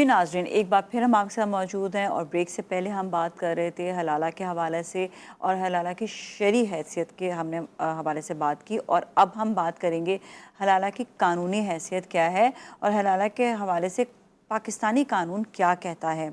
جی ناظرین، ایک بار پھر ہم آپ کے ساتھ موجود ہیں اور بریک سے پہلے ہم بات کر رہے تھے حلالہ کے حوالے سے اور حلالہ کی شرعی حیثیت کے ہم نے حوالے سے بات کی، اور اب ہم بات کریں گے حلالہ کی قانونی حیثیت کیا ہے اور حلالہ کے حوالے سے پاکستانی قانون کیا کہتا ہے۔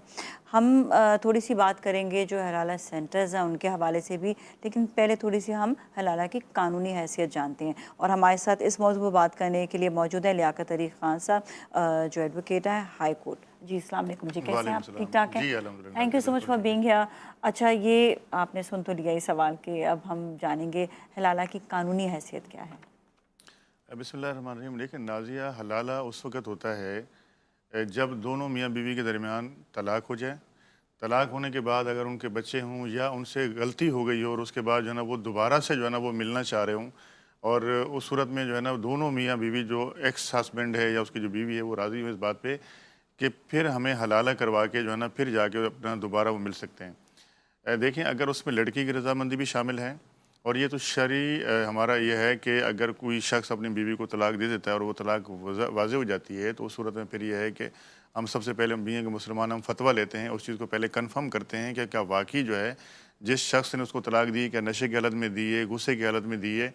ہم تھوڑی سی بات کریں گے جو حلالہ سینٹرز ہیں ان کے حوالے سے بھی، لیکن پہلے تھوڑی سی ہم حلالہ کی قانونی حیثیت جانتے ہیں، اور ہمارے ساتھ اس موضوع پر بات کرنے کے لیے موجود ہے لیاقت علی خان صاحب جو ایڈوکیٹ ہیں ہائی کورٹ۔ جی السلام علیکم، جی کیسے ہیں آپ؟ ٹھیک ٹھاک ہیں؟ جی الحمدللہ، thank you so much for being here. اچھا، یہ آپ نے سن تو لیا یہ سوال کہ اب ہم جانیں گے حلالہ کی قانونی حیثیت کیا ہے۔ بسم اللہ الرحمن الرحیم۔ دیکھیں نازیہ، حلالہ اس وقت ہوتا ہے جب دونوں میاں بیوی کے درمیان طلاق ہو جائے۔ طلاق ہونے کے بعد اگر ان کے بچے ہوں یا ان سے غلطی ہو گئی ہو اور اس کے بعد جو ہے نا وہ دوبارہ سے جو ہے نا وہ ملنا چاہ رہے ہوں، اور اس صورت میں جو ہے نا دونوں میاں بیوی جو ایکس ہسبینڈ ہے یا اس کی جو بیوی ہے وہ راضی ہوئے اس بات پہ کہ پھر ہمیں حلالہ کروا کے جو ہے نا پھر جا کے اپنا دوبارہ وہ مل سکتے ہیں۔ دیکھیں، اگر اس میں لڑکی کی رضامندی بھی شامل ہے، اور یہ تو شرعی ہمارا یہ ہے کہ اگر کوئی شخص اپنی بیوی کو طلاق دے دیتا ہے اور وہ طلاق واضح ہو جاتی ہے تو اس صورت میں پھر یہ ہے کہ ہم سب سے پہلے بیوی کے مسلمان ہم فتویٰ لیتے ہیں، اس چیز کو پہلے کنفرم کرتے ہیں کہ کیا واقعی جو ہے جس شخص نے اس کو طلاق دی کیا نشے کی حالت میں دی ہے، غصے کی حالت میں دی ہے،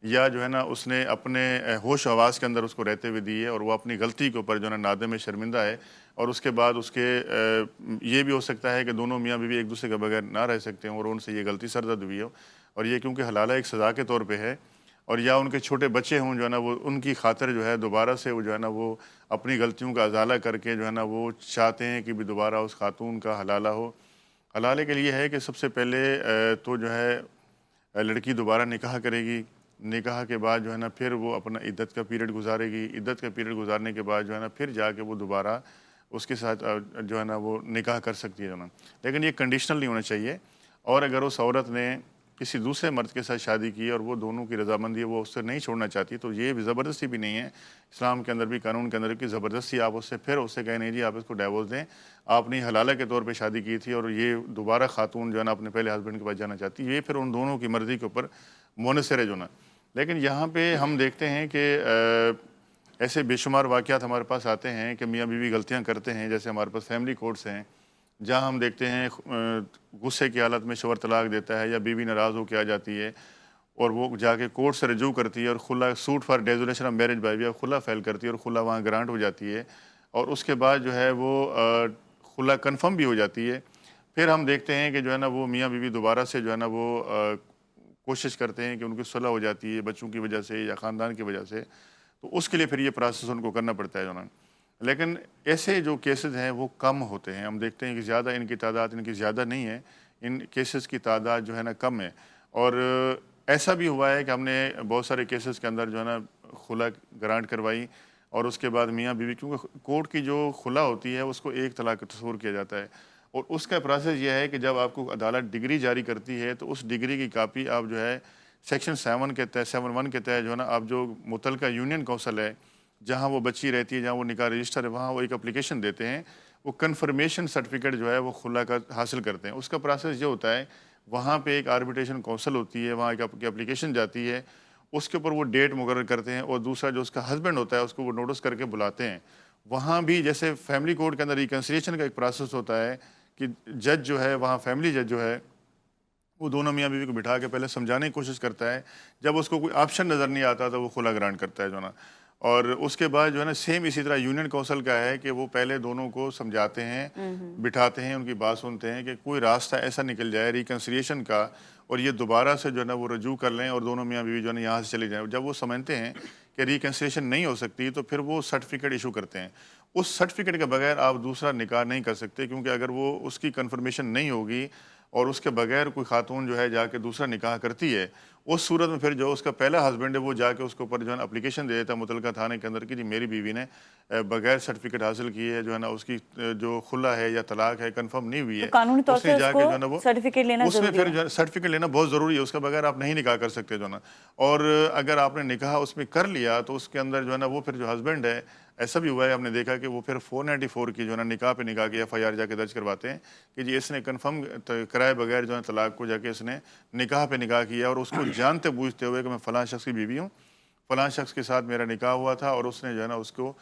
یا جو ہے نا اس نے اپنے ہوش و حواس کے اندر اس کو رہتے ہوئے دی ہے اور وہ اپنی غلطی کے اوپر جو ہے نا نادم شرمندہ ہے، اور اس کے بعد اس کے یہ بھی ہو سکتا ہے کہ دونوں میاں بیوی ایک دوسرے کے بغیر نہ رہ سکتے ہوں اور ان سے یہ غلطی سرزد ہوئی ہو، اور یہ کیونکہ حلالہ ایک سزا کے طور پہ ہے، اور یا ان کے چھوٹے بچے ہوں جو ہے نا وہ ان کی خاطر جو ہے دوبارہ سے وہ جو ہے نا وہ اپنی غلطیوں کا ازالہ کر کے جو ہے نا وہ چاہتے ہیں کہ بھی دوبارہ اس خاتون کا حلالہ ہو۔ حلالے کے لیے ہے کہ سب سے پہلے تو جو ہے لڑکی دوبارہ نکاح کرے گی، نکاح کے بعد جو ہے نا پھر وہ اپنا عدت کا پیریڈ گزارے گی، عدت کا پیریڈ گزارنے کے بعد جو ہے نا پھر جا کے وہ دوبارہ اس کے ساتھ جو ہے نا وہ نکاح کر سکتی ہے جو ہے نا، لیکن یہ کنڈیشنل نہیں ہونا چاہیے۔ اور اگر اس عورت نے کسی دوسرے مرد کے ساتھ شادی کی اور وہ دونوں کی رضامندی ہے وہ اس سے نہیں چھوڑنا چاہتی تو یہ بھی زبردستی بھی نہیں ہے، اسلام کے اندر بھی قانون کے اندر بھی زبردستی آپ اس سے پھر اس سے کہیں نہیں جی آپ اس کو ڈیورس دیں، آپ نے حلالہ کے طور پہ شادی کی تھی اور یہ دوبارہ خاتون جو ہے نا اپنے پہلے ہسبینڈ کے پاس جانا چاہتی ہے، یہ پھر ان دونوں کی مرضی کے اوپر منحصر ہے جو نا۔ لیکن یہاں پہ ہم دیکھتے ہیں کہ ایسے بے شمار واقعات ہمارے پاس آتے ہیں کہ میاں بیوی غلطیاں کرتے ہیں، جیسے ہمارے پاس فیملی کورٹس ہیں جہاں ہم دیکھتے ہیں غصے کی حالت میں شوہر طلاق دیتا ہے یا بیوی ناراض ہو کے آ جاتی ہے اور وہ جا کے کورٹ سے رجوع کرتی ہے اور khula suit for dissolution of marriage by way khula file کرتی ہے اور خلا وہاں گرانٹ ہو جاتی ہے، اور اس کے بعد جو ہے وہ خلا کنفرم بھی ہو جاتی ہے۔ پھر ہم دیکھتے ہیں کہ جو ہے نا وہ میاں بیوی دوبارہ سے جو ہے نا وہ کوشش کرتے ہیں کہ ان کی صلح ہو جاتی ہے بچوں کی وجہ سے یا خاندان کی وجہ سے، تو اس کے لیے پھر یہ پروسیس ان کو کرنا پڑتا ہے جو نا۔ لیکن ایسے جو کیسز ہیں وہ کم ہوتے ہیں، ہم دیکھتے ہیں کہ زیادہ ان کی تعداد ان کی زیادہ نہیں ہے، ان کیسز کی تعداد جو ہے نا کم ہے، اور ایسا بھی ہوا ہے کہ ہم نے بہت سارے کیسز کے اندر جو ہے نا خلا گرانٹ کروائی، اور اس کے بعد میاں بیوی کیونکہ کورٹ کی جو خلا ہوتی ہے اس کو ایک طلاق کا تصور کیا جاتا ہے، اور اس کا پروسیس یہ ہے کہ جب آپ کو عدالت ڈگری جاری کرتی ہے تو اس ڈگری کی کاپی آپ جو ہے سیکشن 7 کے تحت 7(1) کے تحت جو ہے نا آپ جو متعلقہ یونین کونسل ہے جہاں وہ بچی رہتی ہے جہاں وہ نکاح رجسٹر ہے وہاں وہ ایک اپلیکیشن دیتے ہیں، وہ کنفرمیشن سرٹیفکیٹ جو ہے وہ خلا کا حاصل کرتے ہیں۔ اس کا پروسیس یہ ہوتا ہے وہاں پہ ایک آربیٹریشن کونسل ہوتی ہے، وہاں ایک اپلیکیشن جاتی ہے، اس کے اوپر وہ ڈیٹ مقرر کرتے ہیں، اور دوسرا جو اس کا ہسبینڈ ہوتا ہے اس کو وہ نوٹس کر کے بلاتے ہیں۔ وہاں بھی جیسے فیملی کورٹ کے اندر ریکنسیلیشن کا ایک پروسیس ہوتا ہے کہ جج جو ہے وہاں فیملی جج جو ہے وہ دونوں میاں بیوی کو بٹھا کے پہلے سمجھانے کی کوشش کرتا ہے، جب اس کو کوئی آپشن نظر نہیں آتا تو وہ خلا گرانٹ کرتا ہے جو نا، اور اس کے بعد جو ہے نا سیم اسی طرح یونین کونسل کا ہے کہ وہ پہلے دونوں کو سمجھاتے ہیں، بٹھاتے ہیں، ان کی بات سنتے ہیں کہ کوئی راستہ ایسا نکل جائے ریکنسیلیشن کا اور یہ دوبارہ سے جو ہے نا وہ رجوع کر لیں اور دونوں میاں بیوی جو ہے نا یہاں سے چلے جائیں۔ جب وہ سمجھتے ہیں کہ ریکنسیلیشن نہیں ہو سکتی تو پھر وہ سرٹیفکیٹ ایشو کرتے ہیں۔ اس سرٹیفکیٹ کے بغیر آپ دوسرا نکاح نہیں کر سکتے، کیونکہ اگر وہ اس کی کنفرمیشن نہیں ہوگی اور اس کے بغیر کوئی خاتون جو ہے جا کے دوسرا نکاح کرتی ہے، اس صورت میں پھر جو اس کا پہلا ہسبینڈ ہے وہ جا کے اس کے اوپر جو ہے نا اپلیکیشن دے دیتا ہے متعلقہ تھانے کے اندر کہ جی میری بیوی نے بغیر سرٹیفکیٹ حاصل کیے جو ہے نا اس کی جو خلا ہے یا طلاق ہے کنفرم نہیں ہوئی تو ہے، قانونی طور اس سے نے اس جا کو کے جو ہے نا وہ سرٹیفکیٹ لینا اس میں ضروری پھر ہے۔ جو ہے سرٹیفکیٹ لینا بہت ضروری ہے، اس کے بغیر آپ نہیں نکاح کر سکتے جو ہے نا۔ اور اگر آپ نے نکاح اس میں کر لیا تو اس کے اندر جو ہے نا وہ پھر جو ہسبینڈ ہے، ایسا بھی ہوا ہے ہم نے دیکھا کہ وہ پھر 494 کی جو ہے نا نکاح پہ نکاح کی FIR جا کے درج کرواتے ہیں کہ جی اس نے کنفرم کرائے بغیر جو ہے طلاق کو جا کے اس نے نکاح پہ نکاح کیا، اور اس کو جانتے بوجھتے ہوئے کہ میں فلاں شخص کی بیوی ہوں، فلاں شخص کے ساتھ میرا نکاح ہوا تھا اور اس نے جو ہے نا اس کو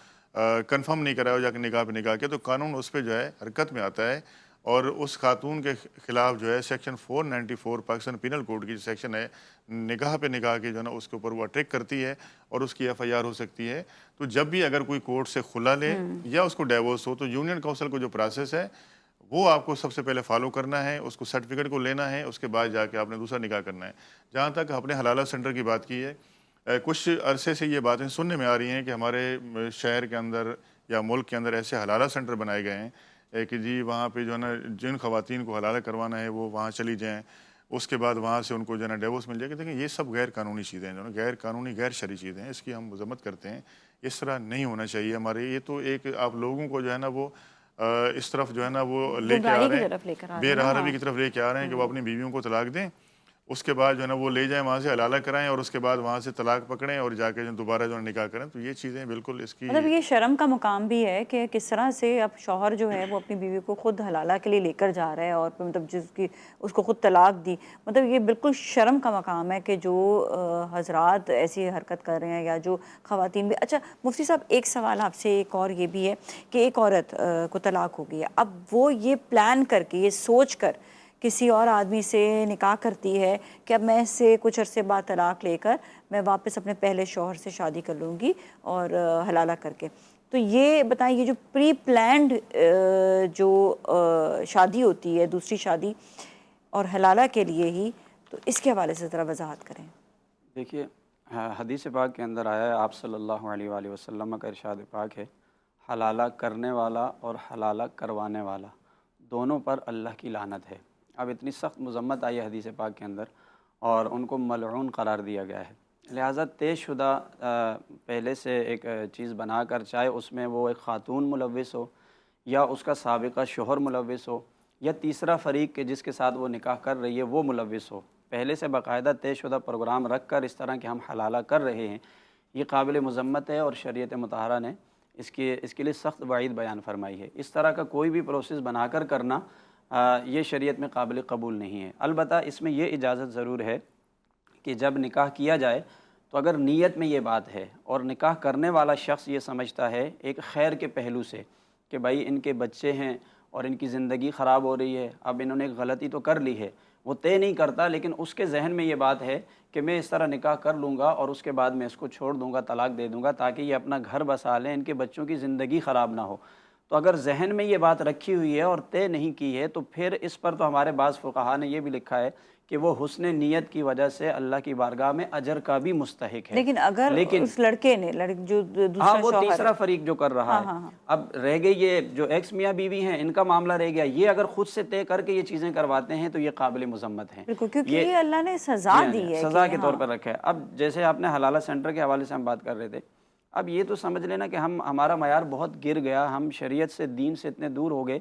کنفرم نہیں کرایا ہو جا کے نکاح پہ نکاح کیا، تو قانون اس پہ جو ہے حرکت میں آتا ہے، اور اس خاتون کے خلاف جو ہے سیکشن 494 پاکستان پینل کوڈ کی جو سیکشن ہے نکاح پہ نکاح کے جو ہے نا اس کے اوپر وہ اٹیک کرتی ہے اور اس کی ایف آئی آر ہو سکتی ہے۔ تو جب بھی اگر کوئی کورٹ سے خلا لے یا اس کو ڈیورس ہو، تو یونین کونسل کو جو پروسیس ہے وہ آپ کو سب سے پہلے فالو کرنا ہے، اس کو سرٹیفکیٹ کو لینا ہے، اس کے بعد جا کے آپ نے دوسرا نکاح کرنا ہے۔ جہاں تک آپ نے حلالہ سینٹر کی بات کی ہے، کچھ عرصے سے یہ باتیں سننے میں آ رہی ہیں کہ ہمارے شہر کے اندر یا ملک کے اندر ایسے حلالہ سینٹر بنائے گئے ہیں کہ جی وہاں پہ جو ہے نا جن خواتین کو حلالہ کروانا ہے وہ وہاں چلی جائیں، اس کے بعد وہاں سے ان کو جو ہے نا ڈیورس مل جائے گا۔ دیکھیں یہ سب غیر قانونی چیزیں ہیں، جو نا غیر قانونی غیر شرعی چیزیں ہیں، اس کی ہم مذمت کرتے ہیں۔ اس طرح نہیں ہونا چاہیے ہمارے، یہ تو ایک آپ لوگوں کو جو ہے نا وہ اس طرف جو ہے نا وہ لے کے آ رہے ہیں، بے راہ روی کی طرف لے کے آ رہے ہیں کہ وہ اپنی بیویوں کو طلاق دیں، اس کے بعد جو ہے نا وہ لے جائیں وہاں سے حلالہ کرائیں، اور اس کے بعد وہاں سے طلاق پکڑیں اور جا کے دوبارہ جو ہے نکاح کریں۔ تو یہ چیزیں بالکل اس کی مطلب یہ شرم کا مقام بھی ہے کہ کس طرح سے اب شوہر جو ہے وہ اپنی بیوی کو خود حلالہ کے لیے لے کر جا رہا ہے، اور مطلب اس کو خود طلاق دی۔ مطلب یہ بالکل شرم کا مقام ہے کہ جو حضرات ایسی حرکت کر رہے ہیں یا جو خواتین بھی۔ اچھا مفتی صاحب، ایک سوال آپ سے ایک اور یہ بھی ہے کہ ایک عورت کو طلاق ہو گئی ہے، اب وہ یہ پلان کر کے، یہ سوچ کر کسی اور آدمی سے نکاح کرتی ہے کہ اب میں اس سے کچھ عرصے بعد طلاق لے کر میں واپس اپنے پہلے شوہر سے شادی کر لوں گی اور حلالہ کر کے، تو یہ بتائیں یہ جو پری پلانڈ جو شادی ہوتی ہے، دوسری شادی اور حلالہ کے لیے ہی، تو اس کے حوالے سے ذرا وضاحت کریں۔ دیکھیے حدیث پاک کے اندر آیا ہے، آپ صلی اللہ علیہ وآلہ وسلم کا ارشاد پاک ہے، حلالہ کرنے والا اور حلالہ کروانے والا دونوں پر اللہ کی لعنت ہے۔ اب اتنی سخت مذمت آئی ہے حدیث پاک کے اندر، اور ان کو ملعون قرار دیا گیا ہے۔ لہٰذا طے شدہ پہلے سے ایک چیز بنا کر، چاہے اس میں وہ ایک خاتون ملوث ہو یا اس کا سابقہ شوہر ملوث ہو یا تیسرا فریق کے جس کے ساتھ وہ نکاح کر رہی ہے وہ ملوث ہو، پہلے سے باقاعدہ طے شدہ پروگرام رکھ کر اس طرح کہ ہم حلالہ کر رہے ہیں، یہ قابل مذمت ہے، اور شریعت مطہرہ نے اس کے لیے سخت وعید بیان فرمائی ہے۔ اس طرح کا کوئی بھی پروسیس بنا کر کرنا یہ شریعت میں قابل قبول نہیں ہے۔ البتہ اس میں یہ اجازت ضرور ہے کہ جب نکاح کیا جائے تو اگر نیت میں یہ بات ہے اور نکاح کرنے والا شخص یہ سمجھتا ہے ایک خیر کے پہلو سے کہ بھائی ان کے بچے ہیں اور ان کی زندگی خراب ہو رہی ہے، اب انہوں نے ایک غلطی تو کر لی ہے، وہ طے نہیں کرتا لیکن اس کے ذہن میں یہ بات ہے کہ میں اس طرح نکاح کر لوں گا اور اس کے بعد میں اس کو چھوڑ دوں گا، طلاق دے دوں گا تاکہ یہ اپنا گھر بسا لیں، ان کے بچوں کی زندگی خراب نہ ہو۔ تو اگر ذہن میں یہ بات رکھی ہوئی ہے اور طے نہیں کی ہے تو پھر اس پر تو ہمارے بعض فقہا نے یہ بھی لکھا ہے کہ وہ حسن نیت کی وجہ سے اللہ کی بارگاہ میں اجر کا بھی مستحق ہے۔ لیکن اگر اس لڑکے نے جو دوسرا وہ شوہر تیسرا فریق جو کر رہا ہے، اب رہ گئی یہ جو ایکس میاں بیوی ہیں، ان کا معاملہ رہ گیا، یہ اگر خود سے طے کر کے یہ چیزیں کرواتے ہیں تو یہ قابل مذمت ہیں، کیونکہ یہ اللہ نے سزا دی ہے، سزا کے طور پر رکھا ہے۔ اب جیسے آپ نے حلالہ سینٹر کے حوالے سے ہم بات کر رہے تھے، اب یہ تو سمجھ لینا کہ ہمارا معیار بہت گر گیا، ہم شریعت سے، دین سے اتنے دور ہو گئے،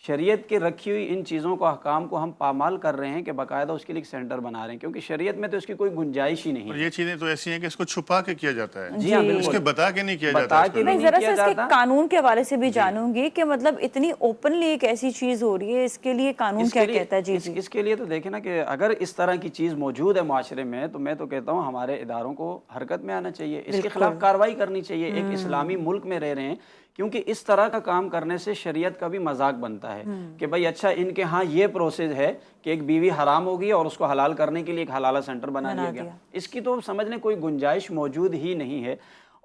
شریعت کے رکھی ہوئی ان چیزوں کو، احکام کو ہم پامال کر رہے ہیں کہ باقاعدہ اس کے لیے ایک سینٹر بنا رہے ہیں، کیونکہ شریعت میں تو اس کی کوئی گنجائش ہی نہیں اور ہے۔ یہ چیزیں تو ایسی ہیں کہ اس کو چھپا کے کیا جاتا ہے، جی ہاں، اس کے بتا کے نہیں کیا جاتا۔ بتا کے میں نہیں ذرا کیا سا اس کے جاتا۔ قانون کے حوالے سے بھی جانوں گی کہ مطلب اتنی اوپنلی ایک ایسی چیز ہو رہی ہے، اس کے لیے قانون کیا کہتا ہے؟ جی اس کے لیے تو دیکھیں نا کہ اگر اس طرح کی چیز موجود ہے معاشرے میں تو میں تو کہتا ہوں ہمارے اداروں کو حرکت میں آنا چاہیے، اس کے خلاف کارروائی کرنی چاہیے۔ ایک اسلامی ملک میں رہ رہے ہیں، کیونکہ اس طرح کا کام کرنے سے شریعت کا بھی مذاق بنتا ہے کہ بھائی اچھا ان کے ہاں یہ پروسیس ہے کہ ایک بیوی حرام ہوگی اور اس کو حلال کرنے کے لیے ایک حلالہ سینٹر بنا دیا گیا، اس کی تو سمجھ لیں کوئی گنجائش موجود ہی نہیں ہے۔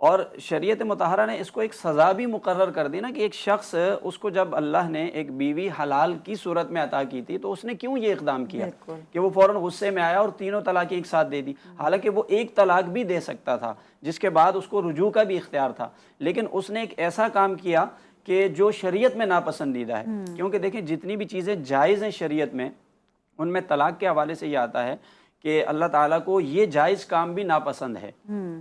اور شریعت مطہرہ نے اس کو ایک سزا بھی مقرر کر دی نا کہ ایک شخص، اس کو جب اللہ نے ایک بیوی حلال کی صورت میں عطا کی تھی تو اس نے کیوں یہ اقدام کیا کہ وہ فوراً غصے میں آیا اور تینوں طلاقیں ایک ساتھ دے دی، حالانکہ وہ ایک طلاق بھی دے سکتا تھا جس کے بعد اس کو رجوع کا بھی اختیار تھا، لیکن اس نے ایک ایسا کام کیا کہ جو شریعت میں ناپسندیدہ ہے۔ کیونکہ دیکھیں جتنی بھی چیزیں جائز ہیں شریعت میں، ان میں طلاق کے حوالے سے یہ آتا ہے کہ اللہ تعالیٰ کو یہ جائز کام بھی ناپسند ہے،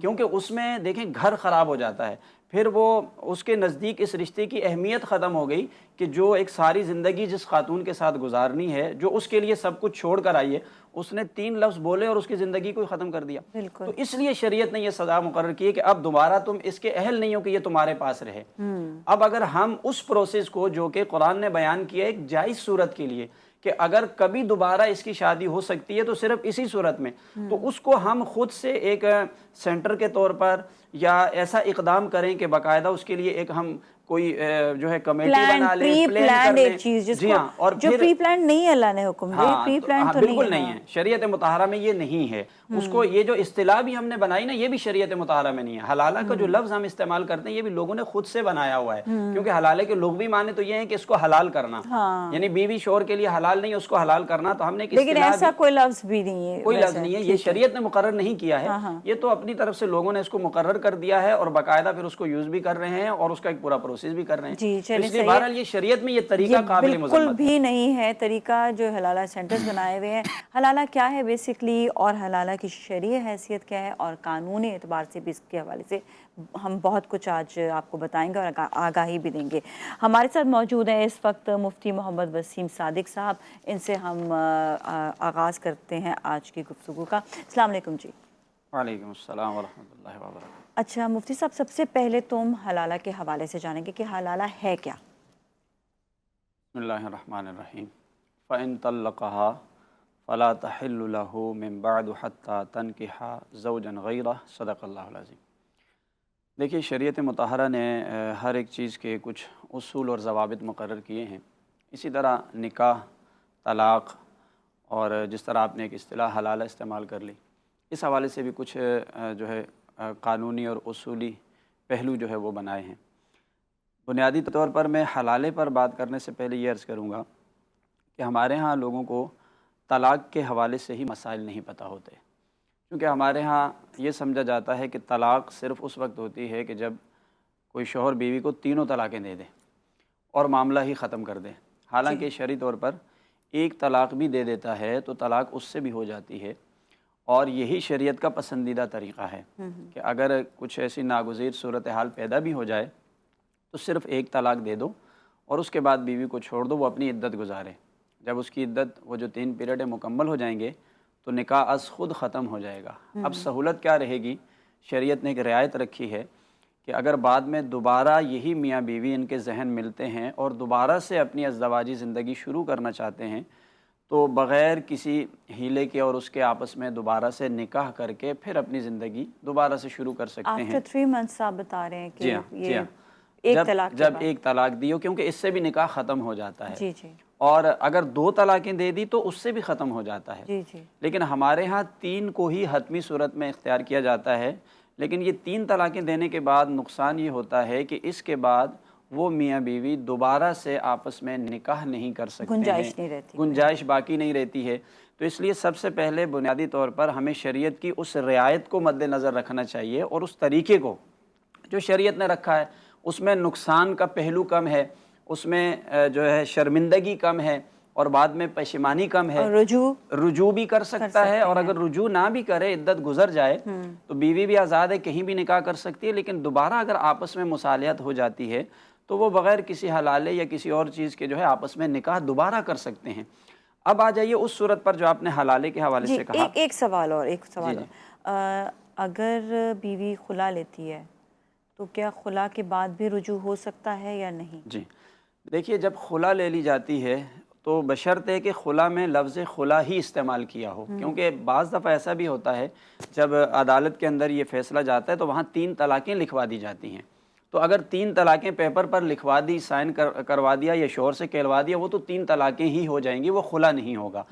کیونکہ اس میں دیکھیں گھر خراب ہو جاتا ہے، پھر وہ اس کے نزدیک اس رشتے کی اہمیت ختم ہو گئی کہ جو ایک ساری زندگی جس خاتون کے ساتھ گزارنی ہے، جو اس کے لیے سب کچھ چھوڑ کر آئی ہے، اس نے 3 لفظ بولے اور اس کی زندگی کو ہی ختم کر دیا۔ بالکل۔ تو اس لیے شریعت نے یہ سزا مقرر کی ہے کہ اب دوبارہ تم اس کے اہل نہیں ہو کہ یہ تمہارے پاس رہے۔ اب اگر ہم اس پروسیس کو جو کہ قرآن نے بیان کیا ہے ایک جائز صورت کے لیے کہ اگر کبھی دوبارہ اس کی شادی ہو سکتی ہے تو صرف اسی صورت میں، تو اس کو ہم خود سے ایک سینٹر کے طور پر یا ایسا اقدام کریں کہ باقاعدہ اس کے لیے ایک ہم کوئی جو ہے کمیٹی بنا لیں، پلان کر لیں۔ ایک چیز جی ہاں، اور جو پری پلان نہیں اللہ نے حکم دیا، پری پلان تو بالکل نہیں ہے، شریعت مطہرہ میں یہ نہیں ہے۔ اس کو یہ جو اصطلاح بھی ہم نے بنائی نا، یہ بھی شریعت مطہرہ میں نہیں ہے۔ حلالہ کا جو لفظ ہم استعمال کرتے ہیں یہ بھی لوگوں نے خود سے بنایا ہوا ہے، کیونکہ حلالے کے لوگ بھی مانے تو یہ ہے کہ اس کو حلال کرنا، یعنی بیوی شوہر کے لیے حلال نہیں، اس کو حلال کرنا۔ تو ہم نے لیکن ایسا کوئی لفظ بھی نہیں ہے، کوئی لفظ نہیں ہے، یہ شریعت نے مقرر نہیں کیا ہے، یہ تو اپنی طرف سے لوگوں نے اس کو مقرر کر دیا ہے اور باقاعدہ پھر اس کو یوز بھی کر رہے ہیں اور اس کا ایک پورا پروسیس بھی کر رہے ہیں۔ اس لیے بہرحال یہ شریعت میں یہ طریقہ قابل مذمت بالکل بھی نہیں ہے طریقہ جو حلالہ سینٹرز بنائے ہوئے ہیں۔ حلالہ کیا ہے بیسکلی، اور حلالہ کی شرعی حیثیت کیا ہے، اور قانونی اعتبار سے بھی اس کے حوالے سے ہم بہت کچھ آج آپ کو بتائیں گے اور آگاہی بھی دیں گے۔ ہمارے ساتھ موجود ہیں اس وقت مفتی محمد وسیم صادق صاحب، ان سے ہم آغاز کرتے ہیں آج کی گفتگو کا۔ السلام علیکم جی۔ وعلیکم السلام ورحمۃ اللہ وبرکاتہ۔ اچھا مفتی صاحب، سب سے پہلے تم حلالہ کے حوالے سے جانیں گے کہ حلالہ ہے کیا؟ بسم اللہ الرحمن الرحیم۔ فَإِن طَلَّقَهَا فَلَا تَحِلُّ لَهُ مِن بَعْدُ حَتَّى تَنكِحَ زَوْجًا غَيْرَهُ، صدق اللہ العظیم۔ دیکھیے شریعت مطہرہ نے ہر ایک چیز کے کچھ اصول اور ضوابط مقرر کیے ہیں۔ اسی طرح نکاح، طلاق اور جس طرح آپ نے ایک اصطلاح حلالہ استعمال کر لی، اس حوالے سے بھی کچھ جو ہے قانونی اور اصولی پہلو جو ہے وہ بنائے ہیں۔ بنیادی طور پر میں حلالے پر بات کرنے سے پہلے یہ عرض کروں گا کہ ہمارے ہاں لوگوں کو طلاق کے حوالے سے ہی مسائل نہیں پتہ ہوتے، کیونکہ ہمارے ہاں یہ سمجھا جاتا ہے کہ طلاق صرف اس وقت ہوتی ہے کہ جب کوئی شوہر بیوی کو تینوں طلاقیں دے دے اور معاملہ ہی ختم کر دے۔ حالانکہ شرعی طور پر ایک طلاق بھی دے دیتا ہے تو طلاق اس سے بھی ہو جاتی ہے، اور یہی شریعت کا پسندیدہ طریقہ ہے کہ اگر کچھ ایسی ناگزیر صورتحال پیدا بھی ہو جائے تو صرف ایک طلاق دے دو اور اس کے بعد بیوی کو چھوڑ دو، وہ اپنی عدت گزارے۔ جب اس کی عدت وہ جو 3 پیریڈ مکمل ہو جائیں گے تو نکاح از خود ختم ہو جائے گا۔ اب سہولت کیا رہے گی؟ شریعت نے ایک رعایت رکھی ہے کہ اگر بعد میں دوبارہ یہی میاں بیوی ان کے ذہن ملتے ہیں اور دوبارہ سے اپنی ازدواجی زندگی شروع کرنا چاہتے ہیں تو بغیر کسی ہیلے کے اور اس کے آپس میں دوبارہ سے نکاح کر کے پھر اپنی زندگی دوبارہ سے شروع کر سکتے ہیں۔ آفٹر 3 months آپ بتا رہے ہیں کہ جی ہاں، جب ایک طلاق دی ہو، کیونکہ اس سے بھی نکاح ختم ہو جاتا ہے۔ جی جی۔ اور اگر 2 طلاقیں دے دی تو اس سے بھی ختم ہو جاتا ہے۔ جی جی۔ لیکن ہمارے ہاں 3 کو ہی حتمی صورت میں اختیار کیا جاتا ہے، لیکن یہ 3 طلاقیں دینے کے بعد نقصان یہ ہوتا ہے کہ اس کے بعد وہ میاں بیوی دوبارہ سے آپس میں نکاح نہیں کر سکتے ہیں، گنجائش نہیں رہتی، گنجائش باقی نہیں رہتی ہے۔ تو اس لیے سب سے پہلے بنیادی طور پر ہمیں شریعت کی اس رعایت کو مد نظر رکھنا چاہیے اور اس طریقے کو جو شریعت نے رکھا ہے اس میں نقصان کا پہلو کم ہے، اس میں جو ہے شرمندگی کم ہے اور بعد میں پشیمانی کم ہے، رجوع بھی کر سکتا ہے، اور اگر رجوع نہ بھی کرے، عدت گزر جائے تو بیوی بھی آزاد ہے، کہیں بھی نکاح کر سکتی ہے، لیکن دوبارہ اگر آپس میں مصالحت ہو جاتی ہے تو وہ بغیر کسی حلالے یا کسی اور چیز کے جو ہے آپس میں نکاح دوبارہ کر سکتے ہیں۔ اب آ جائیے اس صورت پر جو آپ نے حلالے کے حوالے سے کہا۔ ایک سوال اور اگر بیوی خلا لیتی ہے تو کیا خلا کے بعد بھی رجوع ہو سکتا ہے یا نہیں؟ جی دیکھیے، جب خلا لے لی جاتی ہے تو بشرط کہ خلا میں لفظ خلا ہی استعمال کیا ہو، کیونکہ بعض دفعہ ایسا بھی ہوتا ہے جب عدالت کے اندر یہ فیصلہ جاتا ہے تو وہاں 3 طلاقیں لکھوا دی جاتی ہیں۔ تو اگر 3 طلاقیں پیپر پر لکھوا دی، سائن کروا دیا یا شوہر سے کہلوا دیا، وہ تو 3 طلاقیں ہی ہو جائیں گی، وہ خلا نہیں ہوگا۔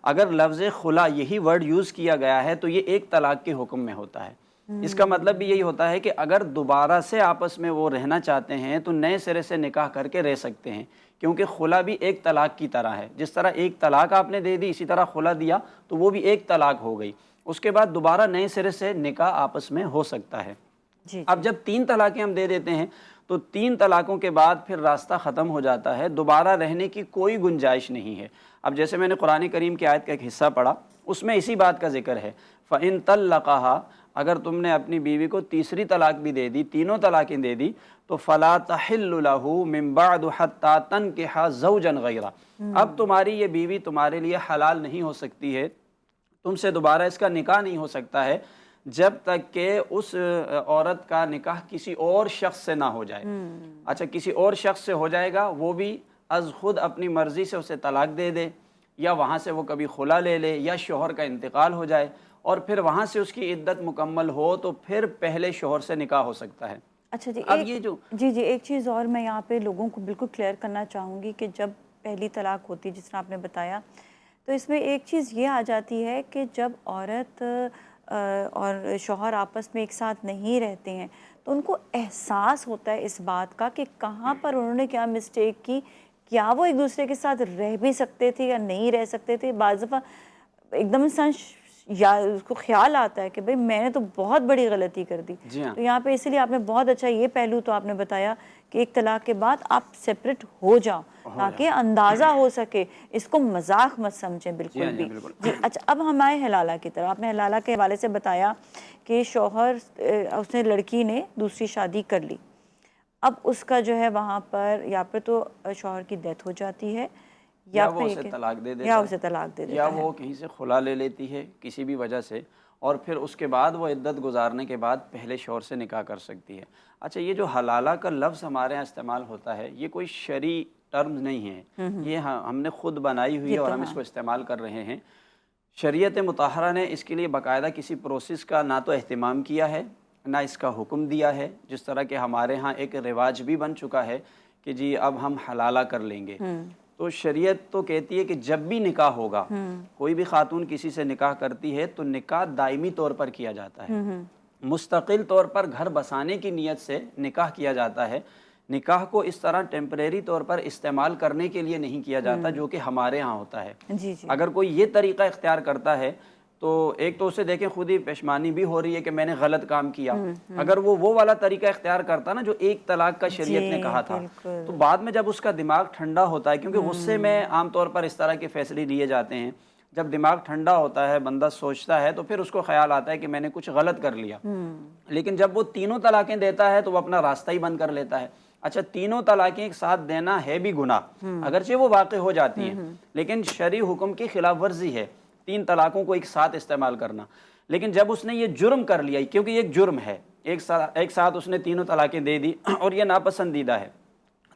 اگر لفظ خلا یہی ورڈ یوز کیا گیا ہے تو یہ 1 طلاق کے حکم میں ہوتا ہے۔ اس کا مطلب بھی یہی ہوتا ہے کہ اگر دوبارہ سے آپس میں وہ رہنا چاہتے ہیں تو نئے سرے سے نکاح کر کے رہ سکتے ہیں، کیونکہ خلا بھی 1 طلاق کی طرح ہے۔ جس طرح 1 طلاق آپ نے دے دی، اسی طرح خلا دیا تو وہ بھی 1 طلاق ہو گئی۔ اس کے بعد دوبارہ نئے سرے سے نکاح آپس میں ہو سکتا ہے۔ اب جب 3 طلاقیں ہم دے دیتے ہیں تو 3 طلاقوں کے بعد پھر راستہ ختم ہو جاتا ہے، دوبارہ رہنے کی کوئی گنجائش نہیں ہے۔ اب جیسے میں نے قرآن کریم کی آیت کا ایک حصہ پڑھا، اس میں اسی بات کا ذکر ہے، فَإِن طَلَّقَهَا، اگر تم نے اپنی بیوی کو تیسری طلاق بھی دے دی، تینوں طلاقیں دے دی، تو فلا تحل له من بعد حتى تنكح زوجا غیرہ، اب تمہاری یہ بیوی تمہارے لیے حلال نہیں ہو سکتی ہے، تم سے دوبارہ اس کا نکاح نہیں ہو سکتا ہے جب تک کہ اس عورت کا نکاح کسی اور شخص سے نہ ہو جائے۔ اچھا، کسی اور شخص سے ہو جائے گا، وہ بھی از خود اپنی مرضی سے اسے طلاق دے دے، یا وہاں سے وہ کبھی خلا لے لے، یا شوہر کا انتقال ہو جائے اور پھر وہاں سے اس کی عدت مکمل ہو، تو پھر پہلے شوہر سے نکاح ہو سکتا ہے۔ اچھا جی، اب یہ جو جی ایک چیز اور میں یہاں پہ لوگوں کو بالکل کلیئر کرنا چاہوں گی کہ جب پہلی طلاق ہوتی ہے، جس طرح آپ نے بتایا، تو اس میں ایک چیز یہ آ جاتی ہے کہ جب عورت اور شوہر آپس میں ایک ساتھ نہیں رہتے ہیں تو ان کو احساس ہوتا ہے اس بات کا کہ کہاں پر انہوں نے کیا مسٹیک کی، کیا وہ ایک دوسرے کے ساتھ رہ بھی سکتے تھے یا نہیں رہ سکتے تھے۔ بعض دفعہ ایک دم انسان یا اس کو خیال آتا ہے کہ بھئی میں نے تو بہت بڑی غلطی کر دی۔ جی ہاں، تو یہاں پہ اسی لیے آپ نے بہت اچھا یہ پہلو تو آپ نے بتایا کہ ایک طلاق کے بعد آپ سیپریٹ ہو جاؤ تاکہ اندازہ ہو سکے، اس کو مذاق مت سمجھیں بالکل بھی۔ جی اچھا، اب ہم آئے حلالہ کی طرف۔ آپ نے حلالہ کے حوالے سے بتایا کہ شوہر اس نے لڑکی نے دوسری شادی کر لی، اب اس کا جو ہے وہاں پر یا پھر تو شوہر کی ڈیتھ ہو جاتی ہے یا پھر وہ اسے طلاق دے دیتا یا ہے، اسے طلاق دے یا دیتا ہے۔ وہ کہیں سے خلا لے لیتی ہے کسی بھی وجہ سے، اور پھر اس کے بعد وہ عدت گزارنے کے بعد پہلے شوہر سے نکاح کر سکتی ہے۔ اچھا، یہ جو حلالہ کا لفظ ہمارے ہاں استعمال ہوتا ہے، یہ کوئی شرعی ٹرمز نہیں ہے، یہ ہم نے خود بنائی ہوئی ہے اور ہم اس کو استعمال کر رہے ہیں۔ شریعت مطہرہ نے اس کے لیے باقاعدہ کسی پروسیس کا نہ تو اہتمام کیا ہے، نہ اس کا حکم دیا ہے، جس طرح کہ ہمارے ہاں ایک رواج بھی بن چکا ہے کہ جی اب ہم حلالہ کر لیں گے۔ تو شریعت تو کہتی ہے کہ جب بھی نکاح ہوگا، کوئی بھی خاتون کسی سے نکاح کرتی ہے تو نکاح دائمی طور پر کیا جاتا ہے، مستقل طور پر گھر بسانے کی نیت سے نکاح کیا جاتا ہے۔ نکاح کو اس طرح ٹیمپریری طور پر استعمال کرنے کے لیے نہیں کیا جاتا جو کہ ہمارے ہاں ہوتا ہے۔ جی جی، اگر کوئی یہ طریقہ اختیار کرتا ہے تو ایک تو اسے دیکھیں خود ہی پشمانی بھی ہو رہی ہے کہ میں نے غلط کام کیا۔ اگر وہ والا طریقہ اختیار کرتا نا جو ایک طلاق کا شریعت نے کہا تھا، تو بعد میں جب اس کا دماغ ٹھنڈا ہوتا ہے، کیونکہ غصے میں عام طور پر اس طرح کے فیصلے لیے جاتے ہیں، جب دماغ ٹھنڈا ہوتا ہے، بندہ سوچتا ہے، تو پھر اس کو خیال آتا ہے کہ میں نے کچھ غلط کر لیا۔ لیکن جب وہ تینوں طلاقیں دیتا ہے تو وہ اپنا راستہ ہی بند کر لیتا ہے۔ اچھا، تینوں طلاقیں ایک ساتھ دینا ہے بھی گناہ، اگرچہ وہ واقع ہو جاتی ہیں، لیکن شرعی حکم کی خلاف ورزی ہے تین طلاقوں کو ایک ساتھ استعمال کرنا۔ لیکن جب اس نے یہ جرم کر لیا، کیونکہ یہ ایک جرم ہے، ایک ساتھ اس نے تینوں طلاقیں دے دی اور یہ ناپسندیدہ ہے،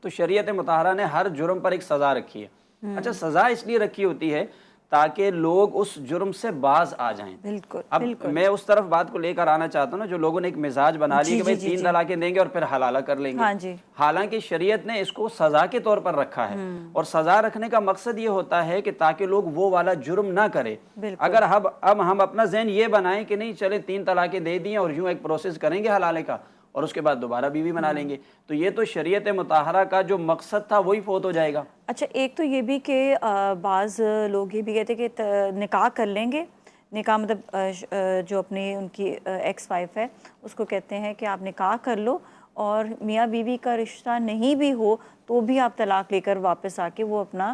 تو شریعت مطہرہ نے ہر جرم پر ایک سزا رکھی ہے۔ اچھا، سزا اس لیے رکھی ہوتی ہے تاکہ لوگ اس جرم سے باز آ جائیں۔ بالکل، اب میں اس طرف بات کو لے کر آنا چاہتا ہوں نا، جو لوگوں نے ایک مزاج بنا لیا کہ بھائی تین طلاقیں دیں گے اور پھر حلالہ کر لیں گے۔ حالانکہ شریعت نے اس کو سزا کے طور پر رکھا ہے، اور سزا رکھنے کا مقصد یہ ہوتا ہے کہ تاکہ لوگ وہ والا جرم نہ کرے۔ اگر اب ہم اپنا ذہن یہ بنائیں کہ نہیں چلے تین طلاقیں دے دیں اور یوں ایک پروسیس کریں گے حلالے کا اور اس کے بعد دوبارہ بیوی بنا لیں گے، تو یہ تو شریعت مطہرہ کا جو مقصد تھا وہی فوت ہو جائے گا۔ اچھا، ایک تو یہ بھی کہ بعض لوگ یہ بھی کہتے ہیں کہ نکاح کر لیں گے، نکاح مطلب جو اپنی ان کی ایکس وائف ہے اس کو کہتے ہیں کہ آپ نکاح کر لو اور میاں بیوی کا رشتہ نہیں بھی ہو تو بھی آپ طلاق لے کر واپس آ کے وہ اپنا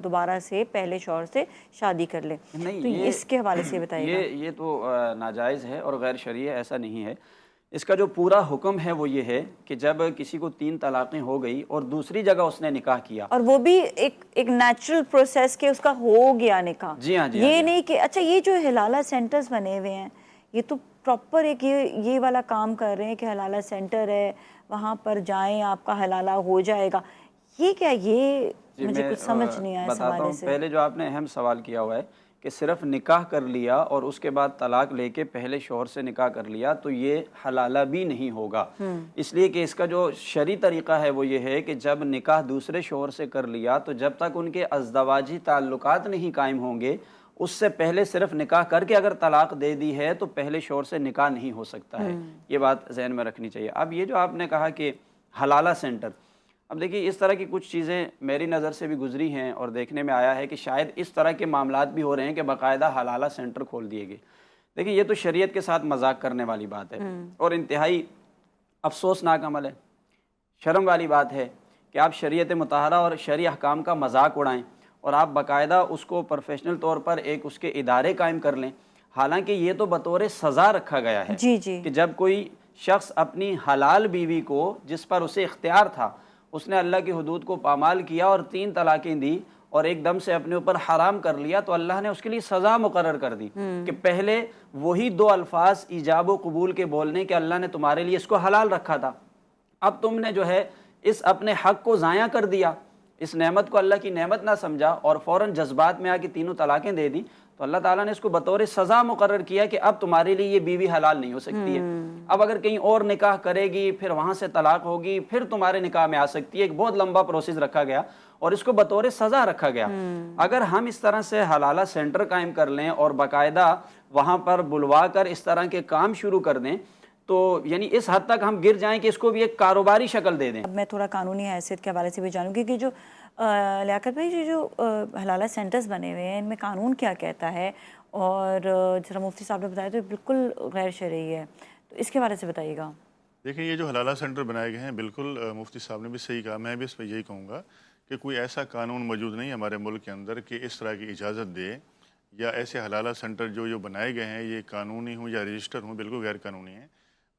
دوبارہ سے پہلے شوہر سے شادی کر لیں۔ تو اس کے حوالے سے بتائیے گا۔ یہ تو ناجائز ہے اور غیر شرعی ہے، ایسا نہیں ہے۔ اس کا جو پورا حکم ہے وہ یہ ہے کہ جب کسی کو تین طلاقیں ہو گئی اور دوسری جگہ اس نے نکاح کیا، اور وہ بھی ایک نیچرل پروسیس کے اس کا ہو گیا نکاح، جی ہاں، یہ نہیں کہ اچھا یہ جو حلالہ سینٹرز بنے ہوئے ہیں یہ تو پراپر ایک یہ والا کام کر رہے ہیں کہ حلالہ سینٹر ہے وہاں پر جائیں آپ کا حلالہ ہو جائے گا، یہ کیا؟ یہ مجھے کچھ سمجھ نہیں آیا اس حوالے سے۔ پہلے جو آپ نے اہم سوال کیا ہوا ہے کہ صرف نکاح کر لیا اور اس کے بعد طلاق لے کے پہلے شوہر سے نکاح کر لیا تو یہ حلالہ بھی نہیں ہوگا، اس لیے کہ اس کا جو شرعی طریقہ ہے وہ یہ ہے کہ جب نکاح دوسرے شوہر سے کر لیا تو جب تک ان کے ازدواجی تعلقات نہیں قائم ہوں گے، اس سے پہلے صرف نکاح کر کے اگر طلاق دے دی ہے تو پہلے شوہر سے نکاح نہیں ہو سکتا ہے، یہ بات ذہن میں رکھنی چاہیے۔ اب یہ جو آپ نے کہا کہ حلالہ سینٹر، اب دیکھیے اس طرح کی کچھ چیزیں میری نظر سے بھی گزری ہیں اور دیکھنے میں آیا ہے کہ شاید اس طرح کے معاملات بھی ہو رہے ہیں کہ باقاعدہ حلالہ سینٹر کھول دیے گئے۔ دیکھیے یہ تو شریعت کے ساتھ مذاق کرنے والی بات ہے اور انتہائی افسوسناک عمل ہے، شرم والی بات ہے کہ آپ شریعت مطہرہ اور شرعی احکام کا مذاق اڑائیں اور آپ باقاعدہ اس کو پروفیشنل طور پر ایک اس کے ادارے قائم کر لیں۔ حالانکہ یہ تو بطور سزا رکھا گیا ہے جی جی کہ جب کوئی شخص اپنی حلال بیوی کو جس پر اسے اختیار تھا اس نے اللہ کی حدود کو پامال کیا اور 3 طلاقیں دی اور ایک دم سے اپنے اوپر حرام کر لیا، تو اللہ نے اس کے لیے سزا مقرر کر دی کہ پہلے وہی 2 الفاظ ایجاب و قبول کے بولنے کہ اللہ نے تمہارے لیے اس کو حلال رکھا تھا، اب تم نے جو ہے اس اپنے حق کو ضائع کر دیا، اس نعمت کو اللہ کی نعمت نہ سمجھا اور فوراً جذبات میں آ کے 3 طلاقیں دے دی، تو اللہ تعالیٰ نے اس کو بطور سزا مقرر کیا کہ اب تمہارے لیے یہ بیوی حلال نہیں ہو سکتی ہے۔ اب اگر کہیں اور نکاح کرے گی پھر وہاں سے طلاق ہوگی پھر تمہارے نکاح میں آ سکتی ہے، ایک بہت لمبا پروسیس رکھا گیا اور اس کو بطور سزا رکھا گیا۔ اگر ہم اس طرح سے حلالہ سینٹر قائم کر لیں اور باقاعدہ وہاں پر بلوا کر اس طرح کے کام شروع کر دیں تو یعنی اس حد تک ہم گر جائیں کہ اس کو بھی ایک کاروباری شکل دے دیں۔ اب میں تھوڑا قانونی حیثیت کے حوالے سے بھی جانوں گی کہ جو لیاقت بھائی جو حلالہ سینٹرز بنے ہوئے ہیں ان میں قانون کیا کہتا ہے، اور جس طرح مفتی صاحب نے بتایا تو بالکل غیر شرعی ہے، تو اس کے بارے سے بتائیے گا۔ دیکھیں یہ جو حلالہ سینٹر بنائے گئے ہیں بالکل مفتی صاحب نے بھی صحیح کہا، میں بھی اس پہ یہی کہوں گا کہ کوئی ایسا قانون موجود نہیں ہمارے ملک کے اندر کہ اس طرح کی اجازت دے، یا ایسے حلالہ سینٹر جو بنائے گئے ہیں یہ قانونی ہوں یا رجسٹر ہوں، بالکل غیر قانونی ہیں۔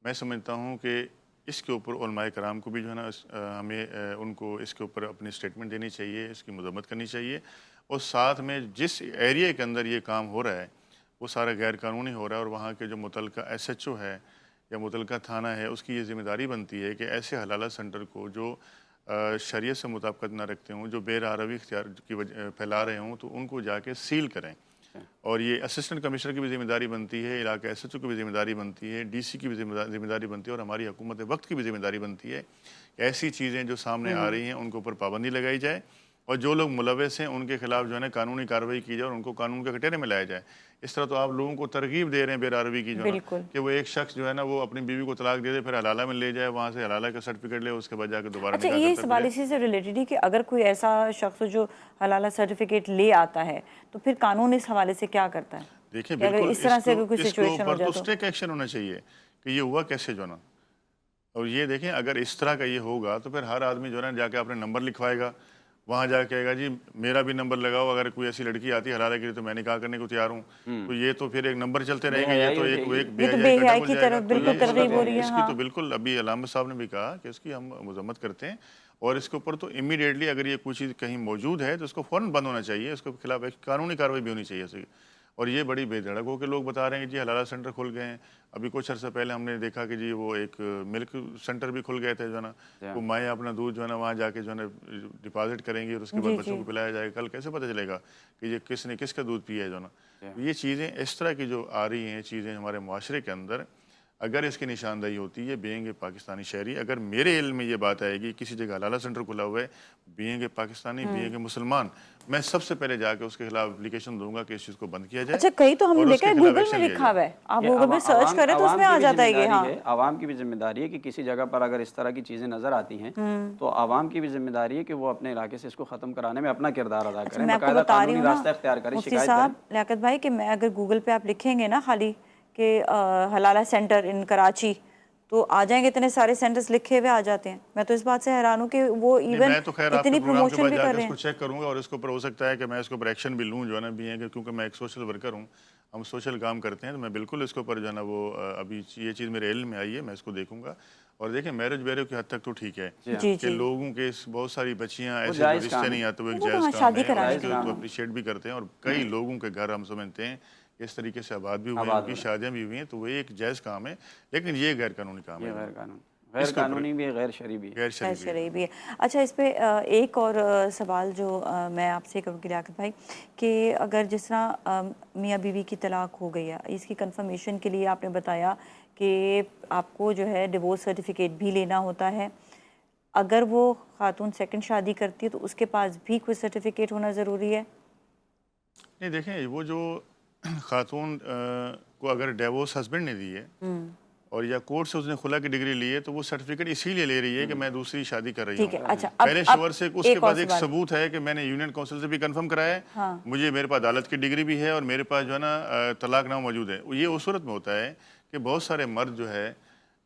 میں سمجھتا ہوں کہ اس کے اوپر علماء کرام کو بھی جو ہے نا ہمیں ان کو اس کے اوپر اپنی سٹیٹمنٹ دینی چاہیے، اس کی مذمت کرنی چاہیے، اور ساتھ میں جس ایریا کے اندر یہ کام ہو رہا ہے وہ سارا غیر قانونی ہو رہا ہے، اور وہاں کے جو متعلقہ SHO ہے یا متعلقہ تھانہ ہے اس کی یہ ذمہ داری بنتی ہے کہ ایسے حلالہ سینٹر کو جو شریعت سے مطابقت نہ رکھتے ہوں، جو بے روی اختیار کی پھیلا رہے ہوں، تو ان کو جا کے سیل کریں۔ اور یہ اسسٹنٹ کمشنر کی بھی ذمہ داری بنتی ہے، علاقہ SHO کی بھی ذمہ داری بنتی ہے، DC کی بھی ذمہ داری بنتی ہے، اور ہماری حکومت وقت کی بھی ذمہ داری بنتی ہے کہ ایسی چیزیں جو سامنے آ رہی ہیں ان کے اوپر پابندی لگائی جائے، اور جو لوگ ملوث ہیں ان کے خلاف جو ہے نا قانونی کارروائی کی جائے اور ان کو قانون کے کٹہرے میں لایا جائے۔ اس طرح تو آپ لوگوں کو ترغیب دے رہے ہیں بے روی کی جو ہے نا، کہ وہ ایک شخص جو ہے نا وہ اپنی بیوی کو طلاق دے دے، پھر حلالہ میں لے جائے، وہاں سے حلالہ کا سرٹیفکیٹ لے، اس کے بعد جا کے دوبارہ اچھا نکاح یہ کرتا سوال اسی سے ریلیٹڈ ہے کہ اگر کوئی ایسا شخص جو حلالہ سرٹیفکیٹ لے آتا ہے تو پھر قانون اس حوالے سے کیا کرتا ہے؟ دیکھیں کہ اگر بالکل اس طرح سے اگر کوئی اس کے سچویشن ہو اوپر تو جائے تو اسٹرکٹ ایکشن ہونا چاہیے کہ یہ ہوا کیسے جو ہے نا۔ اور یہ دیکھیں اگر اس طرح کا یہ ہوگا تو پھر ہر آدمی جو ہے نا جا کے اپنے نمبر لکھوائے گا، وہاں جا کے کہے گا جی میرا بھی نمبر لگاؤ، اگر کوئی ایسی لڑکی آتی ہے حلالہ کے لیے تو میں نکاح کرنے کو تیار ہوں، تو یہ تو پھر ایک نمبر چلتے رہیں گے، یہ تو ایک بے یہ تو حیائی بے کا حیائی ڈبل کی جائے گا۔ طرف تو بالکل ترغیب ہو رہی ہے۔ اس کی تو بالکل ابھی علامہ صاحب نے بھی کہا کہ اس کی ہم مذمت کرتے ہیں، اور اس کے اوپر تو امیڈیٹلی اگر یہ کوئی چیز کہیں موجود ہے تو اس کو فوراً بند ہونا چاہیے، اس کے خلاف ایک قانونی کارروائی بھی ہونی چاہیے۔ اور یہ بڑی بے دھڑک ہو کے لوگ بتا رہے ہیں کہ جی حلالہ سینٹر کھل گئے ہیں۔ ابھی کچھ عرصہ پہلے ہم نے دیکھا کہ جی وہ ایک ملک سینٹر بھی کھل گئے تھے جو ہے نا، وہ مائیں اپنا دودھ جو ہے نا وہاں جا کے جو ہے نا ڈپازٹ کریں گی اور اس کے بعد بچوں کو پلایا جائے گا۔ کل کیسے پتہ چلے گا کہ یہ کس نے کس کا دودھ پیا ہے جو ہے نا۔ یہ چیزیں اس طرح کی جو آ رہی ہیں چیزیں ہمارے معاشرے کے اندر، اگر اس کی نشاندہی ہوتی ہے بینگ اے پاکستانی شہری، اگر میرے علم میں یہ بات آئے گی کسی جگہ حلالہ سینٹر کھلا ہوا ہے، being a Pakistani, being a مسلمان، میں سب سے پہلے جا کے اس کے خلاف اپلیکیشن دوں گا کہ اس چیز کو بند کیا جائے۔ اچھا کئی تو ہم نے دیکھا ہے گوگل میں لکھا ہوا ہے، آپ گوگل میں سرچ کریں تو اس میں آ جاتا ہے یہ۔ ہاں عوام کی بھی ذمہ داری ہے کہ کسی جگہ پر اگر اس طرح کی چیزیں نظر آتی ہیں تو عوام کی بھی ذمہ داری ہے کہ وہ اپنے علاقے سے اس کو ختم کرانے میں اپنا کردار ادا کریں، میں آپ کو باقاعدہ بتا رہی قانونی ہوں راستہ نا اختیار کریں، مفتی شکایت صاحب کریں۔ لیاقت بھائی کہ میں اگر گوگل پہ آپ لکھیں گے نا خالی کہ حلالہ سینٹر ان کراچی تو آ جائیں گے، اتنے سارے سینٹرز لکھے ہوئے آ جاتے ہیں۔ میں تو اس بات سے حیران ہوں کہ وہ ایون میں تو خیر آپ کے اتنی پروگرام کے پروموشن بعد بھی جا کر کے رہے اس کو ہیں۔ چیک کروں گا، اور اس کے اوپر ہو سکتا ہے کہ میں اس کے اوپر ایکشن بھی لوں جو ہے نا، بھی ہے کہ کیونکہ میں ایک سوشل ورکر ہوں، ہم سوشل کام کرتے ہیں، تو میں بالکل اس کے اوپر جو ہے نا وہ ابھی یہ چیز میرے علم میں آئی ہے، میں اس کو دیکھوں گا۔ اور دیکھیں میرج بیرو کی حد تک تو ٹھیک ہے کہ لوگوں کے بہت ساری بچیاں ایسے جو رشتے نہیں آتے، وہ ایک جائز کام ہے اور اس کو اپریشیٹ بھی کرتے ہیں، اور کئی لوگوں کے گھر ہم سمجھتے ہیں اس طریقے سے آباد بھی ہوئے ہیں، ان کی شادیاں بھی ہوئی ہیں، تو وہ ایک جائز کام ہے، لیکن یہ غیر قانونی کام ہے، غیر قانونی بھی ہے، غیر شرعی بھی ہے، غیر شرعی بھی ہے۔ اچھا اس پہ ایک اور سوال جو میں آپ سے کروں گی لیاقت بھائی کہ اگر جس طرح میاں بیوی کی طلاق ہو گئی ہے، اس کی کنفرمیشن کے لیے آپ نے بتایا کہ آپ کو جو ہے ڈیورس سرٹیفکیٹ بھی لینا ہوتا ہے، اگر وہ خاتون سیکنڈ شادی کرتی ہے تو اس کے پاس بھی کوئی سرٹیفکیٹ ہونا ضروری ہے؟ نہیں دیکھیں وہ جو خاتون کو اگر ڈیورس ہسبینڈ نے دی ہے اور یا کورٹ سے اس نے خلا کی ڈگری لی ہے تو وہ سرٹیفکیٹ اسی لیے لے رہی ہے کہ میں دوسری شادی کر رہی ہوں۔ اچھا پہلے شوہر سے اس کے بعد ایک ثبوت ہے کہ میں نے یونین کونسل سے بھی کنفرم کرایا ہے، مجھے میرے پاس عدالت کی ڈگری بھی ہے اور میرے پاس جو ہے نا طلاق نامہ موجود ہے۔ یہ اس صورت میں ہوتا ہے کہ بہت سارے مرد جو ہے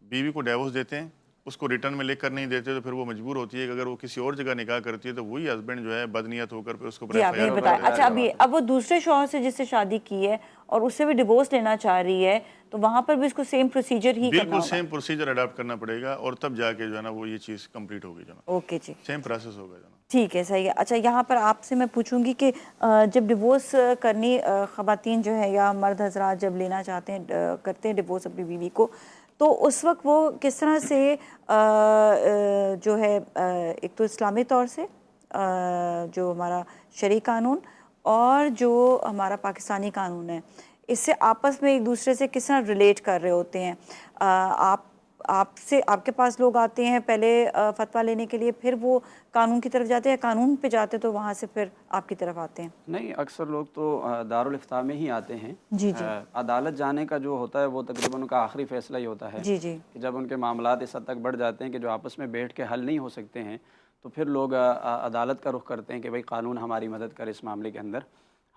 بیوی کو ڈیورس دیتے ہیں اس کو ریٹرن میں لکھ کر نہیں دیتے تو پھر وہ مجبور ہوتی ہے کہ اگر وہ کسی اور جگہ نکاح کرتی ہے تو وہی ہسبینڈ جو ہے بدنیت ہو کر پھر اس کو جی آپ نے بتایا. اچھا اب وہ دوسرے شوہر سے جس سے شادی کی ہے اور اس سے بھی ڈیورس لینا چاہ رہی ہے تو وہاں پر بھی اس کو سیم پروسیجر ہی کرنا بالکل ہوگا. سیم پروسیجر اڈاپٹ کرنا پڑے گا اور تب جا کے جو ہے نا وہ یہ چیز کمپلیٹ ہوگی جناب. اوکے جی سیم پروسیس ہوگا جناب. ٹھیک ہے صحیح ہے. اچھا یہاں پر آپ سے میں پوچھوں گی کہ جب ڈیورس کرنی خواتین جو ہے یا مرد حضرات جب لینا چاہتے ہیں کرتے ہیں ڈیورس اپنی بیوی کو تو اس وقت وہ کس طرح سے جو ہے ایک تو اسلامی طور سے جو ہمارا شرعی قانون اور جو ہمارا پاکستانی قانون ہے اس سے آپس میں ایک دوسرے سے کس طرح ریلیٹ کر رہے ہوتے ہیں. آپ کے پاس لوگ آتے ہیں پہلے فتویٰ لینے کے لیے پھر وہ قانون کی طرف جاتے ہیں قانون پہ جاتے تو وہاں سے پھر آپ کی طرف آتے ہیں؟ نہیں، اکثر لوگ تو دارالافتاء میں ہی آتے ہیں. جی جی عدالت جانے کا جو ہوتا ہے وہ تقریباً ان کا آخری فیصلہ ہی ہوتا ہے. جی جی کہ جب ان کے معاملات اس حد تک بڑھ جاتے ہیں کہ جو آپس میں بیٹھ کے حل نہیں ہو سکتے ہیں تو پھر لوگ عدالت کا رخ کرتے ہیں کہ بھئی قانون ہماری مدد کرے اس معاملے کے اندر.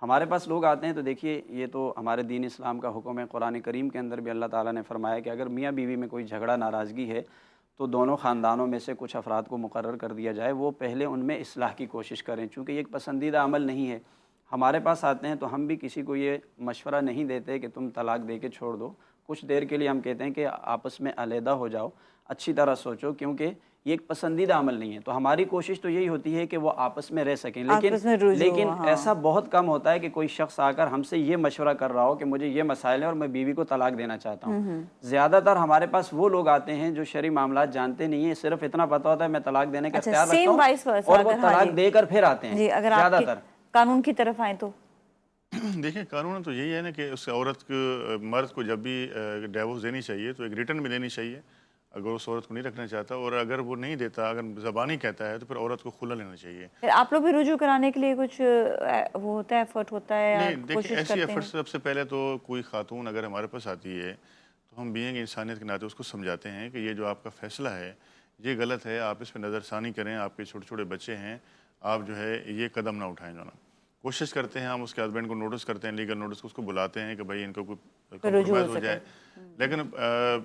ہمارے پاس لوگ آتے ہیں تو دیکھیے یہ تو ہمارے دین اسلام کا حکم ہے. قرآن کریم کے اندر بھی اللہ تعالیٰ نے فرمایا کہ اگر میاں بیوی میں کوئی جھگڑا ناراضگی ہے تو دونوں خاندانوں میں سے کچھ افراد کو مقرر کر دیا جائے، وہ پہلے ان میں اصلاح کی کوشش کریں. چونکہ یہ ایک پسندیدہ عمل نہیں ہے. ہمارے پاس آتے ہیں تو ہم بھی کسی کو یہ مشورہ نہیں دیتے کہ تم طلاق دے کے چھوڑ دو. کچھ دیر کے لیے ہم کہتے ہیں کہ آپس میں علیحدہ ہو جاؤ، اچھی طرح سوچو، کیونکہ یہ ایک پسندیدہ عمل نہیں ہے. تو ہماری کوشش تو یہی ہوتی ہے کہ وہ آپس میں رہ سکیں. لیکن ایسا بہت کم ہوتا ہے کہ کوئی شخص آ کر ہم سے یہ مشورہ کر رہا ہو کہ مجھے یہ مسائل ہیں اور میں بیوی کو طلاق دینا چاہتا ہوں. زیادہ تر ہمارے پاس وہ لوگ آتے ہیں جو شرعی معاملات جانتے نہیں ہیں، صرف اتنا پتہ ہوتا ہے میں طلاق دینے کا اختیار رکھتا ہوں اور وہ طلاق دے کر پھر آتے ہیں. زیادہ تر قانون کی طرف آئیں تو دیکھیں قانون تو یہی ہے نا کہ اس عورت کو مرد کو جب بھی ڈیورس دینی چاہیے تو ایک ریٹرن میں دینی چاہیے اگر اس عورت کو نہیں رکھنا چاہتا، اور اگر وہ نہیں دیتا، اگر زبانی کہتا ہے تو پھر عورت کو کھلا لینا چاہیے. پھر آپ لوگ بھی رجوع کرانے کے لیے کچھ وہ ہوتا ہے ایفرٹ ہوتا ہے؟ نہیں دیکھیں ایسی ایفرٹ سب سے پہلے تو کوئی خاتون اگر ہمارے پاس آتی ہے تو ہم بینگ انسانیت کے ناطے اس کو سمجھاتے ہیں کہ یہ جو آپ کا فیصلہ ہے یہ غلط ہے، آپ اس پہ نظر ثانی کریں، آپ کے چھوٹے چھوٹے بچے ہیں، آپ جو ہے یہ قدم نہ اٹھائیں. جو نا کوشش کرتے ہیں ہم اس کے ہسبینڈ کو نوٹس کرتے ہیں، لیگل نوٹس کو اس کو بلاتے ہیں کہ بھائی ان کو کوئی کمپرومائز ہو جائے. لیکن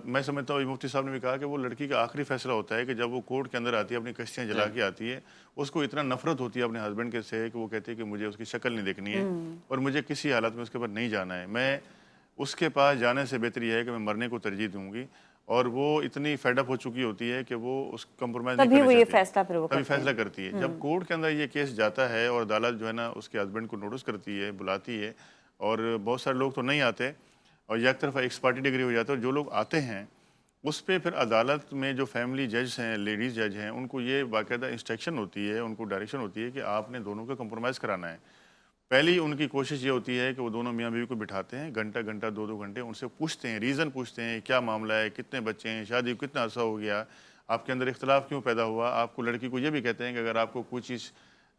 میں سمجھتا ہوں مفتی صاحب نے بھی کہا کہ وہ لڑکی کا آخری فیصلہ ہوتا ہے کہ جب وہ کورٹ کے اندر آتی ہے اپنی کشتیاں جلا کے آتی ہے، اس کو اتنا نفرت ہوتی ہے اپنے ہسبینڈ کے سے کہ وہ کہتی ہے کہ مجھے اس کی شکل نہیں دیکھنی ہے اور مجھے کسی حالت میں اس کے اوپر نہیں جانا ہے. میں اس کے پاس جانے سے بہتر یہ ہے کہ میں مرنے کو ترجیح دوں گی. اور وہ اتنی فیڈ اپ ہو چکی ہوتی ہے کہ وہ اس کمپرومائز نہیں کرنا چاہتی، تبھی فیصلہ کرتی ہے. جب کورٹ کے اندر یہ کیس جاتا ہے اور عدالت جو ہے نا اس کے ہسبینڈ کو نوٹس کرتی ہے، بلاتی ہے، اور بہت سارے لوگ تو نہیں آتے اور یک طرف ایکسپرٹی ڈگری ہو جاتا ہے، اور جو لوگ آتے ہیں اس پہ پھر عدالت میں جو فیملی جج ہیں، لیڈیز جج ہیں، ان کو یہ باقاعدہ انسٹرکشن ہوتی ہے، ان کو ڈائریکشن ہوتی ہے کہ آپ نے دونوں کو کمپرومائز کرانا ہے. پہلی ان کی کوشش یہ ہوتی ہے کہ وہ دونوں میاں بیوی کو بٹھاتے ہیں، گھنٹہ گھنٹہ 2 گھنٹے ان سے پوچھتے ہیں، ریزن پوچھتے ہیں کیا معاملہ ہے، کتنے بچے ہیں، شادی کو کتنا عرصہ ہو گیا، آپ کے اندر اختلاف کیوں پیدا ہوا. آپ کو لڑکی کو یہ بھی کہتے ہیں کہ اگر آپ کو کوئی چیز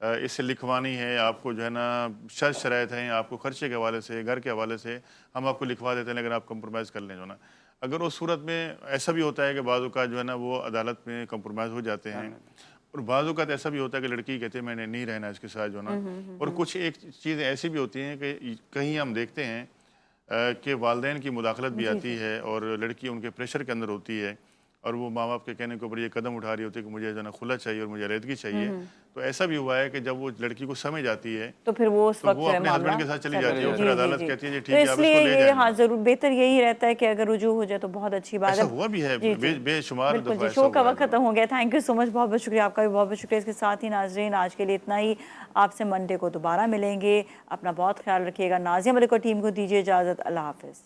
اس سے لکھوانی ہے، آپ کو جو ہے نا شرط شرائط ہیں، آپ کو خرچے کے حوالے سے، گھر کے حوالے سے، ہم آپ کو لکھوا دیتے ہیں لیکن آپ کمپرومائز کر لیں. جو نا اگر اس صورت میں ایسا بھی ہوتا ہے کہ بعض اوقات جو ہے نا وہ عدالت میں کمپرومائز ہو جاتے ہیں، اور بعض اوقات ایسا بھی ہوتا ہے کہ لڑکی کہتے ہیں میں نے نہیں رہنا اس کے ساتھ. جو نا اور کچھ ایک چیزیں ایسی بھی ہوتی ہیں کہ کہیں ہم دیکھتے ہیں کہ والدین کی مداخلت بھی آتی ہے اور لڑکی ان کے پریشر کے اندر ہوتی ہے اور وہ ماں باپ کے کہنے کے اوپر یہ قدم اٹھا رہی ہوتی ہے کہ مجھے جو ہے نا کھلا چاہیے اور مجھے علیحدگی چاہیے. تو ایسا بھی ہوا ہے کہ جب وہ لڑکی کو سمجھ آتی ہے تو پھر وہ اس وقت وہ اپنے ہسبینڈ کے ساتھ چلی جاتی ہے اور پھر عدالت کہتی ہے جی ٹھیک ہے آپ اس اس کو لے لیے جائیں. ہاں ضرور بہتر یہی رہتا ہے کہ اگر رجوع ہو جائے تو بہت اچھی بات ہے. ایسا ہوا بھی ہے بے شمار بالکل دفعہ جی. ایسا شو کا ہوا ہے. وقت ختم ہو گیا. تھینک یو سو مچ، بہت بہت شکریہ آپ کا بھی، بہت بہت شکریہ. اس کے ساتھ ہی ناظرین آج کے لیے اتنا ہی. آپ سے منڈے کو دوبارہ ملیں گے. اپنا بہت خیال رکھیے گا. نازیہ ملک اور ٹیم کو دیجیے اجازت. اللہ حافظ.